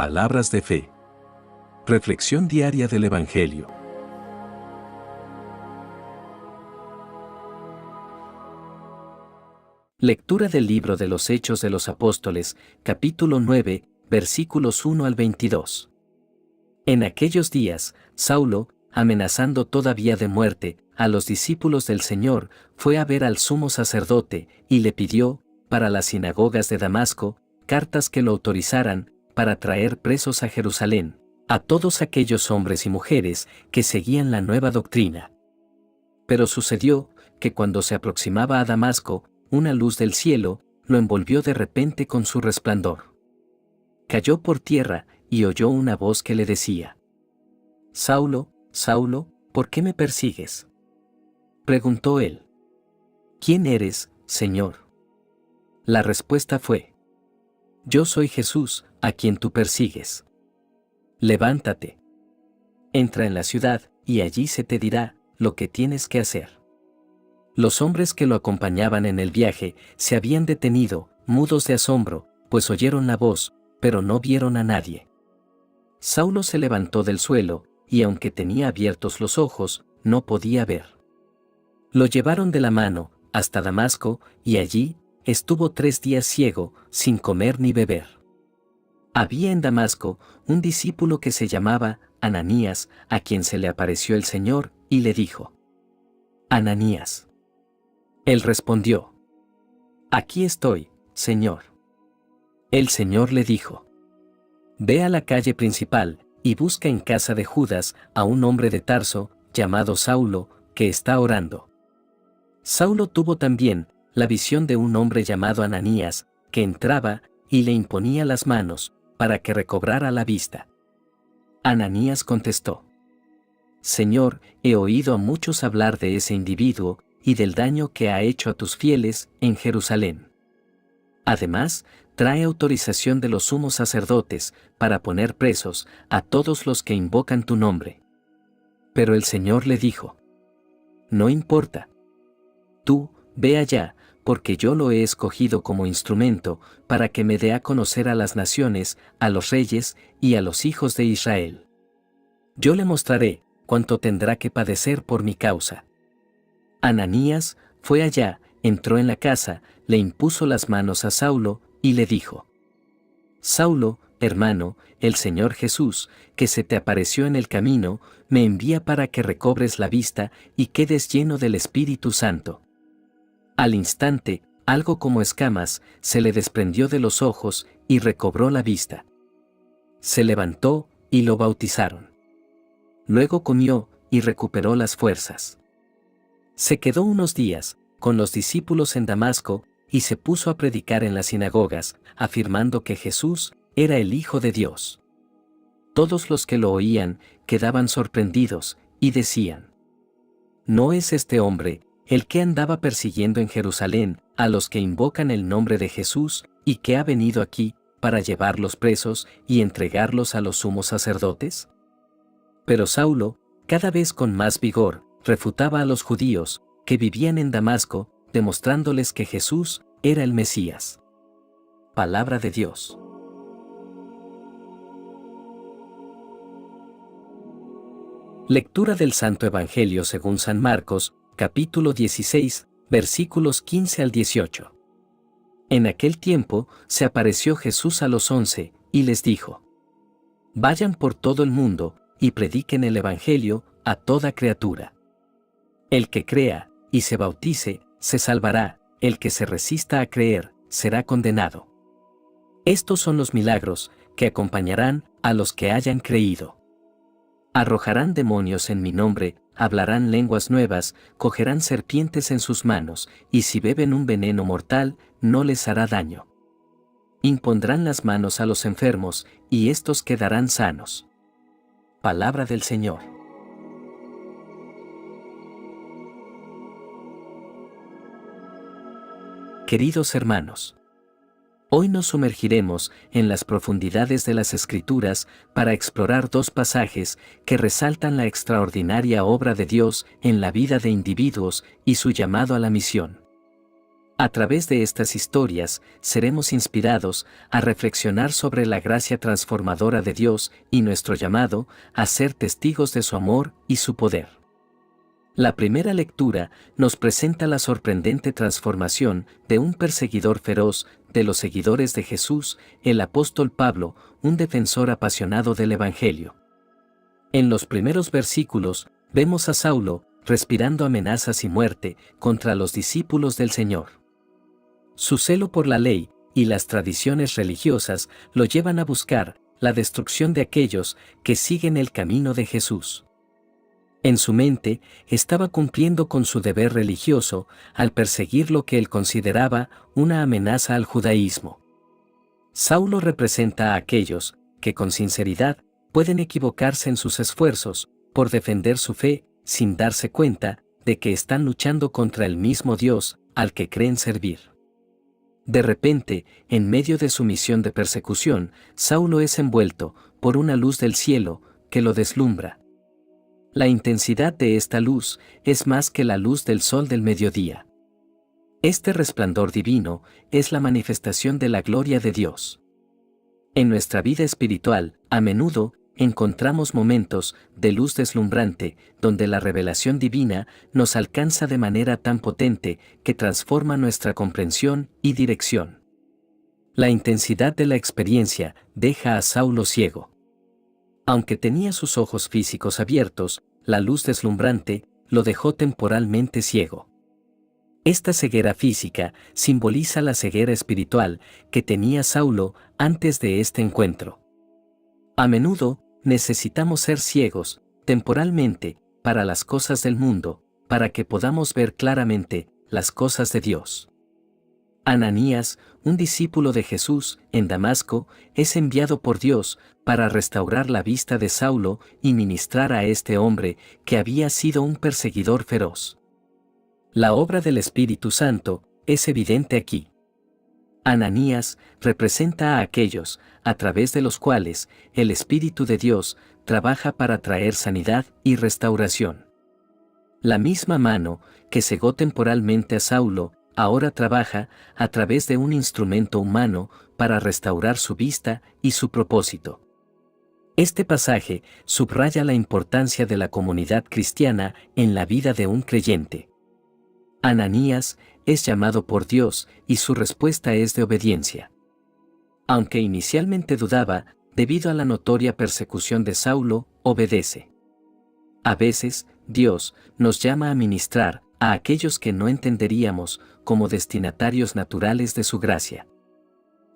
Palabras de fe. Reflexión diaria del Evangelio. Lectura del libro de los Hechos de los Apóstoles, capítulo 9, versículos 1 al 22. En aquellos días, Saulo, amenazando todavía de muerte a los discípulos del Señor, fue a ver al sumo sacerdote y le pidió, para las sinagogas de Damasco, cartas que lo autorizaran para traer presos a Jerusalén a todos aquellos hombres y mujeres que seguían la nueva doctrina. Pero sucedió que cuando se aproximaba a Damasco, una luz del cielo lo envolvió de repente con su resplandor. Cayó por tierra y oyó una voz que le decía: «Saulo, Saulo, ¿por qué me persigues?». Preguntó él: «¿Quién eres, Señor?». La respuesta fue: «Yo soy Jesús, a quien tú persigues. Levántate. Entra en la ciudad, y allí se te dirá lo que tienes que hacer». Los hombres que lo acompañaban en el viaje se habían detenido, mudos de asombro, pues oyeron la voz, pero no vieron a nadie. Saulo se levantó del suelo, y aunque tenía abiertos los ojos, no podía ver. Lo llevaron de la mano hasta Damasco, y allí estuvo 3 días ciego, sin comer ni beber. Había en Damasco un discípulo que se llamaba Ananías, a quien se le apareció el Señor, y le dijo: «Ananías». Él respondió: «Aquí estoy, Señor». El Señor le dijo: «Ve a la calle principal, y busca en casa de Judas a un hombre de Tarso, llamado Saulo, que está orando». Saulo tuvo también la visión de un hombre llamado Ananías, que entraba y le imponía las manos, para que recobrara la vista. Ananías contestó: «Señor, he oído a muchos hablar de ese individuo y del daño que ha hecho a tus fieles en Jerusalén. Además, trae autorización de los sumos sacerdotes para poner presos a todos los que invocan tu nombre». Pero el Señor le dijo: «No importa. Tú, ve allá, porque yo lo he escogido como instrumento para que me dé a conocer a las naciones, a los reyes y a los hijos de Israel. Yo le mostraré cuánto tendrá que padecer por mi causa». Ananías fue allá, entró en la casa, le impuso las manos a Saulo y le dijo: «Saulo, hermano, el Señor Jesús, que se te apareció en el camino, me envía para que recobres la vista y quedes lleno del Espíritu Santo». Al instante, algo como escamas se le desprendió de los ojos y recobró la vista. Se levantó y lo bautizaron. Luego comió y recuperó las fuerzas. Se quedó unos días con los discípulos en Damasco y se puso a predicar en las sinagogas, afirmando que Jesús era el Hijo de Dios. Todos los que lo oían quedaban sorprendidos y decían: «¿No es este hombre el que andaba persiguiendo en Jerusalén a los que invocan el nombre de Jesús y que ha venido aquí para llevarlos presos y entregarlos a los sumos sacerdotes?». Pero Saulo, cada vez con más vigor, refutaba a los judíos que vivían en Damasco, demostrándoles que Jesús era el Mesías. Palabra de Dios. Lectura del Santo Evangelio según San Marcos, capítulo 16, versículos 15 al 18. En aquel tiempo se apareció Jesús a los 11 y les dijo: «Vayan por todo el mundo y prediquen el Evangelio a toda criatura. El que crea y se bautice se salvará, el que se resista a creer será condenado. Estos son los milagros que acompañarán a los que hayan creído. Arrojarán demonios en mi nombre, hablarán lenguas nuevas, cogerán serpientes en sus manos, y si beben un veneno mortal, no les hará daño. Impondrán las manos a los enfermos, y éstos quedarán sanos». Palabra del Señor. Queridos hermanos, hoy nos sumergiremos en las profundidades de las Escrituras para explorar 2 pasajes que resaltan la extraordinaria obra de Dios en la vida de individuos y su llamado a la misión. A través de estas historias, seremos inspirados a reflexionar sobre la gracia transformadora de Dios y nuestro llamado a ser testigos de su amor y su poder. La primera lectura nos presenta la sorprendente transformación de un perseguidor feroz de los seguidores de Jesús, el apóstol Pablo, un defensor apasionado del Evangelio. En los primeros versículos, vemos a Saulo respirando amenazas y muerte contra los discípulos del Señor. Su celo por la ley y las tradiciones religiosas lo llevan a buscar la destrucción de aquellos que siguen el camino de Jesús. En su mente, estaba cumpliendo con su deber religioso al perseguir lo que él consideraba una amenaza al judaísmo. Saulo representa a aquellos que con sinceridad pueden equivocarse en sus esfuerzos por defender su fe sin darse cuenta de que están luchando contra el mismo Dios al que creen servir. De repente, en medio de su misión de persecución, Saulo es envuelto por una luz del cielo que lo deslumbra. La intensidad de esta luz es más que la luz del sol del mediodía. Este resplandor divino es la manifestación de la gloria de Dios. En nuestra vida espiritual, a menudo, encontramos momentos de luz deslumbrante donde la revelación divina nos alcanza de manera tan potente que transforma nuestra comprensión y dirección. La intensidad de la experiencia deja a Saulo ciego. Aunque tenía sus ojos físicos abiertos, la luz deslumbrante lo dejó temporalmente ciego. Esta ceguera física simboliza la ceguera espiritual que tenía Saulo antes de este encuentro. A menudo, necesitamos ser ciegos, temporalmente, para las cosas del mundo, para que podamos ver claramente las cosas de Dios. Ananías, un discípulo de Jesús en Damasco, es enviado por Dios para restaurar la vista de Saulo y ministrar a este hombre que había sido un perseguidor feroz. La obra del Espíritu Santo es evidente aquí. Ananías representa a aquellos, a través de los cuales el Espíritu de Dios trabaja para traer sanidad y restauración. La misma mano que cegó temporalmente a Saulo, ahora trabaja a través de un instrumento humano para restaurar su vista y su propósito. Este pasaje subraya la importancia de la comunidad cristiana en la vida de un creyente. Ananías es llamado por Dios y su respuesta es de obediencia. Aunque inicialmente dudaba, debido a la notoria persecución de Saulo, obedece. A veces, Dios nos llama a ministrar a aquellos que no entenderíamos como destinatarios naturales de su gracia.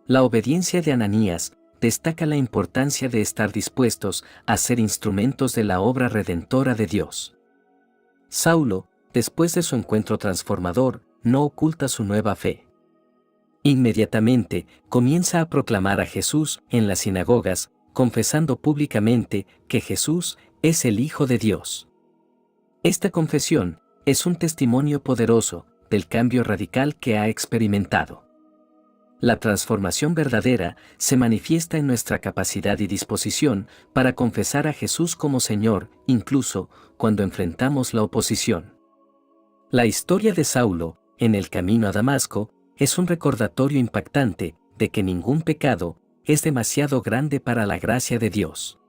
La obediencia de Ananías destaca la importancia de estar dispuestos a ser instrumentos de la obra redentora de Dios. Saulo, después de su encuentro transformador, no oculta su nueva fe. Inmediatamente, comienza a proclamar a Jesús en las sinagogas, confesando públicamente que Jesús es el Hijo de Dios. Esta confesión es un testimonio poderoso del cambio radical que ha experimentado. La transformación verdadera se manifiesta en nuestra capacidad y disposición para confesar a Jesús como Señor, incluso cuando enfrentamos la oposición. La historia de Saulo, en el camino a Damasco, es un recordatorio impactante de que ningún pecado es demasiado grande para la gracia de Dios.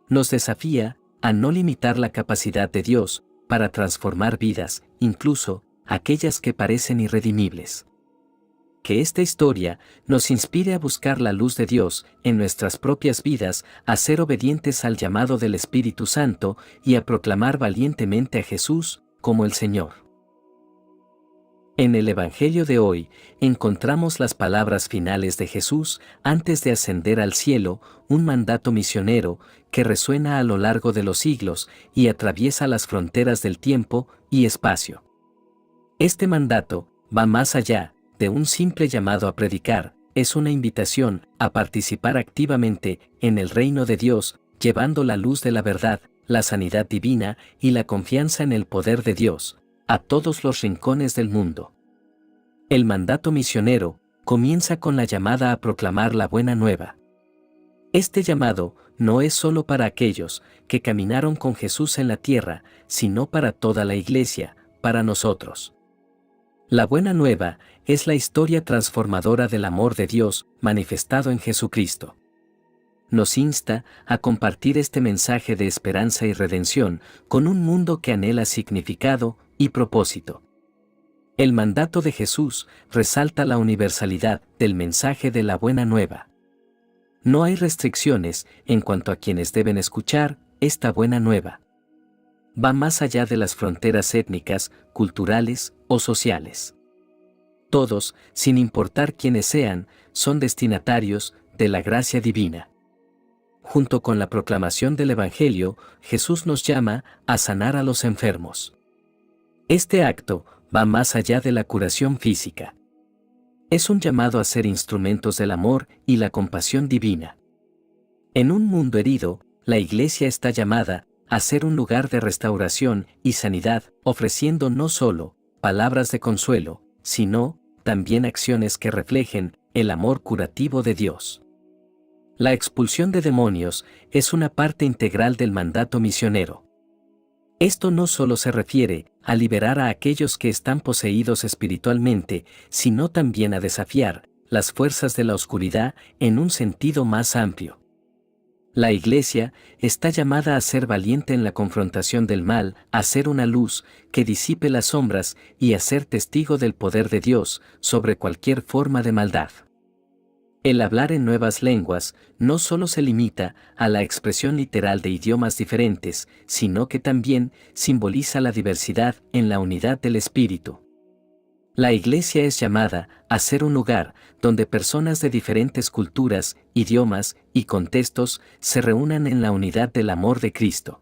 Nos desafía a no limitar la capacidad de Dios para transformar vidas, incluso aquellas que parecen irredimibles. Que esta historia nos inspire a buscar la luz de Dios en nuestras propias vidas, a ser obedientes al llamado del Espíritu Santo y a proclamar valientemente a Jesús como el Señor. En el Evangelio de hoy, encontramos las palabras finales de Jesús antes de ascender al cielo, un mandato misionero que resuena a lo largo de los siglos y atraviesa las fronteras del tiempo y espacio. Este mandato va más allá de un simple llamado a predicar, es una invitación a participar activamente en el reino de Dios, llevando la luz de la verdad, la sanidad divina y la confianza en el poder de Dios a todos los rincones del mundo. El mandato misionero comienza con la llamada a proclamar la buena nueva. Este llamado no es solo para aquellos que caminaron con Jesús en la tierra, sino para toda la iglesia, para nosotros. La buena nueva es la historia transformadora del amor de Dios manifestado en Jesucristo. Nos insta a compartir este mensaje de esperanza y redención con un mundo que anhela significado y propósito. El mandato de Jesús resalta la universalidad del mensaje de la buena nueva. No hay restricciones en cuanto a quienes deben escuchar esta buena nueva. Va más allá de las fronteras étnicas, culturales o sociales. Todos, sin importar quiénes sean, son destinatarios de la gracia divina. Junto con la proclamación del Evangelio, Jesús nos llama a sanar a los enfermos. Este acto va más allá de la curación física. Es un llamado a ser instrumentos del amor y la compasión divina. En un mundo herido, la Iglesia está llamada a ser un lugar de restauración y sanidad, ofreciendo no solo palabras de consuelo, sino también acciones que reflejen el amor curativo de Dios. La expulsión de demonios es una parte integral del mandato misionero. Esto no solo se refiere a liberar a aquellos que están poseídos espiritualmente, sino también a desafiar las fuerzas de la oscuridad en un sentido más amplio. La Iglesia está llamada a ser valiente en la confrontación del mal, a ser una luz que disipe las sombras y a ser testigo del poder de Dios sobre cualquier forma de maldad. El hablar en nuevas lenguas no solo se limita a la expresión literal de idiomas diferentes, sino que también simboliza la diversidad en la unidad del Espíritu. La Iglesia es llamada a ser un lugar donde personas de diferentes culturas, idiomas y contextos se reúnan en la unidad del amor de Cristo.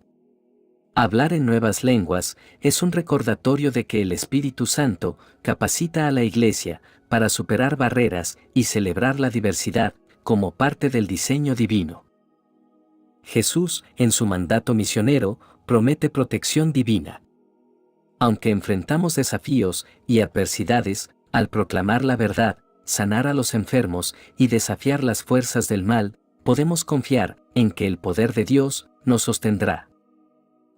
Hablar en nuevas lenguas es un recordatorio de que el Espíritu Santo capacita a la Iglesia para superar barreras y celebrar la diversidad como parte del diseño divino. Jesús, en su mandato misionero, promete protección divina. Aunque enfrentamos desafíos y adversidades, al proclamar la verdad, sanar a los enfermos y desafiar las fuerzas del mal, podemos confiar en que el poder de Dios nos sostendrá.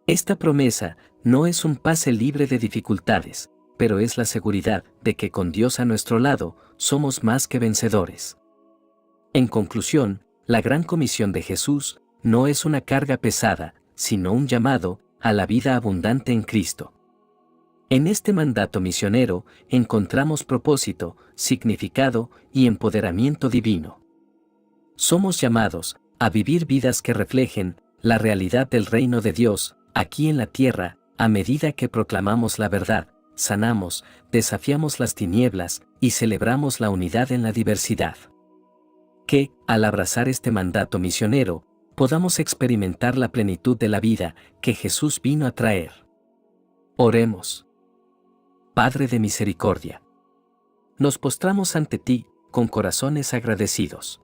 Esta promesa no es un pase libre de dificultades, pero es la seguridad de que con Dios a nuestro lado somos más que vencedores. En conclusión, la gran comisión de Jesús no es una carga pesada, sino un llamado a la vida abundante en Cristo. En este mandato misionero encontramos propósito, significado y empoderamiento divino. Somos llamados a vivir vidas que reflejen la realidad del reino de Dios aquí en la tierra, a medida que proclamamos la verdad, sanamos, desafiamos las tinieblas y celebramos la unidad en la diversidad. Que, al abrazar este mandato misionero, podamos experimentar la plenitud de la vida que Jesús vino a traer. Oremos. Padre de misericordia, nos postramos ante ti con corazones agradecidos.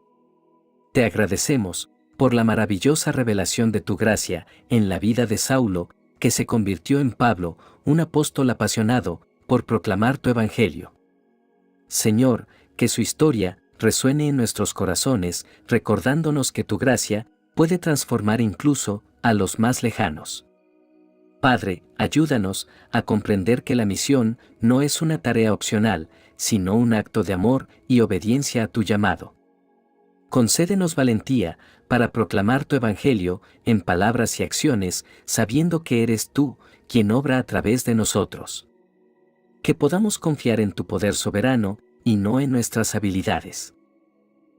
Te agradecemos por la maravillosa revelación de tu gracia en la vida de Saulo, que se convirtió en Pablo, un apóstol apasionado por proclamar tu evangelio. Señor, que su historia resuene en nuestros corazones, recordándonos que tu gracia puede transformar incluso a los más lejanos. Padre, ayúdanos a comprender que la misión no es una tarea opcional, sino un acto de amor y obediencia a tu llamado. Concédenos valentía para proclamar tu evangelio en palabras y acciones, sabiendo que eres tú quien obra a través de nosotros. Que podamos confiar en tu poder soberano y no en nuestras habilidades.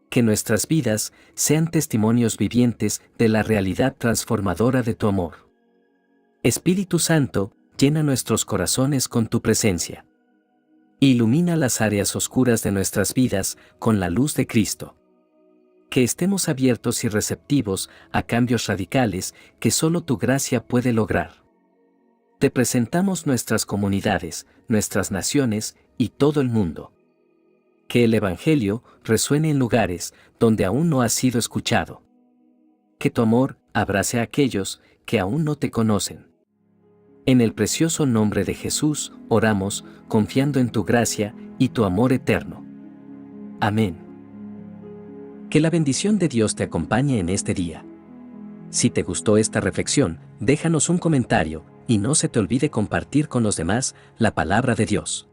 Que nuestras vidas sean testimonios vivientes de la realidad transformadora de tu amor. Espíritu Santo, llena nuestros corazones con tu presencia. Ilumina las áreas oscuras de nuestras vidas con la luz de Cristo. Que estemos abiertos y receptivos a cambios radicales que solo tu gracia puede lograr. Te presentamos nuestras comunidades, nuestras naciones y todo el mundo. Que el Evangelio resuene en lugares donde aún no ha sido escuchado. Que tu amor abrace a aquellos que aún no te conocen. En el precioso nombre de Jesús oramos, confiando en tu gracia y tu amor eterno. Amén. Que la bendición de Dios te acompañe en este día. Si te gustó esta reflexión, déjanos un comentario y no se te olvide compartir con los demás la palabra de Dios.